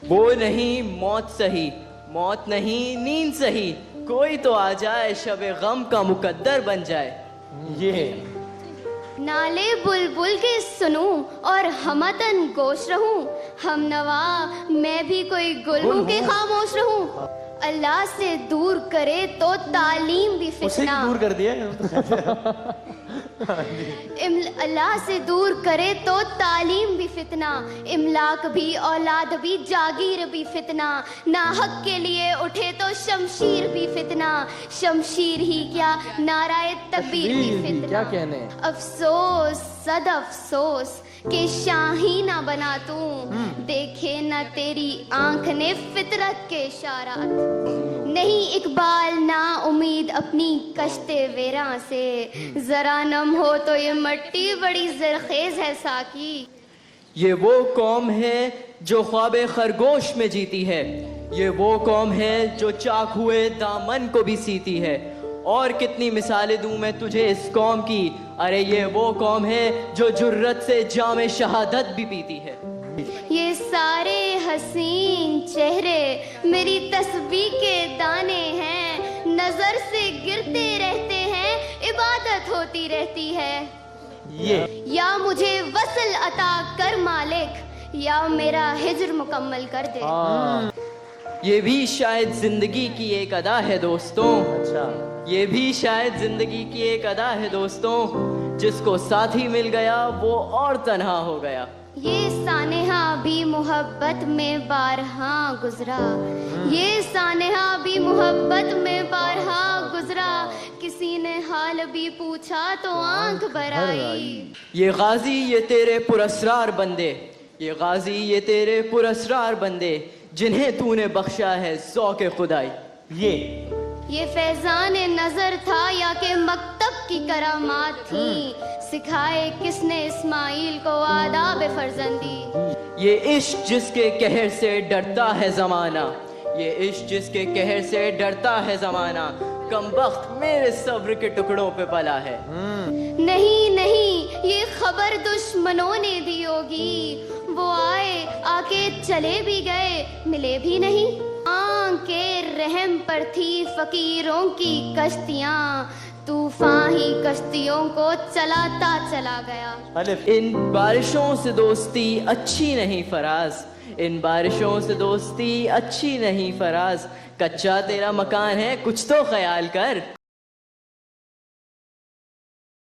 وہ نہیں موت سہی، موت نہیں نیند سہی، کوئی تو آ جائے شب غم کا مقدر بن جائے. یہ نالے بلبل کے سنوں اور ہمتن گوش رہوں، ہم نوا میں بھی کوئی گل ہوں کہ خاموش رہوں. اللہ سے دور کرے تو تعلیم بھی اسے فتنہ، دور کر دیا. اللہ سے دور کرے تو تعلیم بھی فتنہ، املاک بھی اولاد بھی جاگیر بھی فتنہ، ناحق کے لیے اٹھے تو شمشیر بھی فتنہ، شمشیر ہی کیا نعرہ تکبیر بھی فتنہ. کیا کہنے. افسوس صد افسوس کہ شاہی نہ بنا توں، دیکھے نہ تیری آنکھ نے فطرت کے اشارات. نہیں اقبال نا امید اپنی کشتے ویراں سے، ذرا نم ہو تو یہ مٹی بڑی زرخیز ہے ساکی. یہ وہ قوم ہے جو خواب خرگوش میں جیتی ہے، یہ وہ قوم ہے جو چاک ہوئے دامن کو بھی سیتی ہے. اور کتنی مثالیں دوں میں تجھے اس قوم کی، ارے یہ وہ قوم ہے جو جرت سے جام شہادت بھی پیتی ہے. یہ سارے حسین چہرے میری تسبیح کے دانے ہیں، نظر سے گرتے رہتے ہیں، عبادت ہوتی رہتی ہے. یہ یا مجھے وصل عطا کر مالک، یا میرا ہجر مکمل کر دے. یہ بھی شاید زندگی کی ایک ادا ہے دوستوں، اچھا. یہ بھی شاید زندگی کی ایک ادا ہے دوستوں، جس کو ساتھی مل گیا وہ اور تنہا ہو گیا. یہ سانحہ بھی محبت میں بارہا گزرا، یہ سانحہ بھی محبت میں بارہا گزرا، کسی نے حال بھی پوچھا تو آنکھ بھر آئی. یہ غازی یہ تیرے پراسرار بندے، یہ غازی یہ تیرے پراسرار بندے، جنہیں تو نے بخشا ہے ذوق خدائی. یہ فیضان نظر تھا یا کہ مکتب کی کرامات تھیں، سکھائے کس نے اسماعیل کو آداب فرزندی. یہ عشق جس کے قہر سے ڈرتا ہے زمانہ، یہ عشق جس کے قہر سے ڈرتا ہے زمانہ، کم بخت میرے صبر کے ٹکڑوں پہ پلا ہے. نہیں نہیں یہ خبر دشمنوں نے دی ہوگی، وہ آئے آ کے چلے بھی گئے ملے بھی نہیں. کے رحم پر تھی فقیروں کی کشتیاں، طوفان ہی کشتیوں کو چلاتا چلا گیا. ان بارشوں سے دوستی اچھی نہیں فراز، ان بارشوں سے دوستی اچھی نہیں فراز، کچا تیرا مکان ہے کچھ تو خیال کر.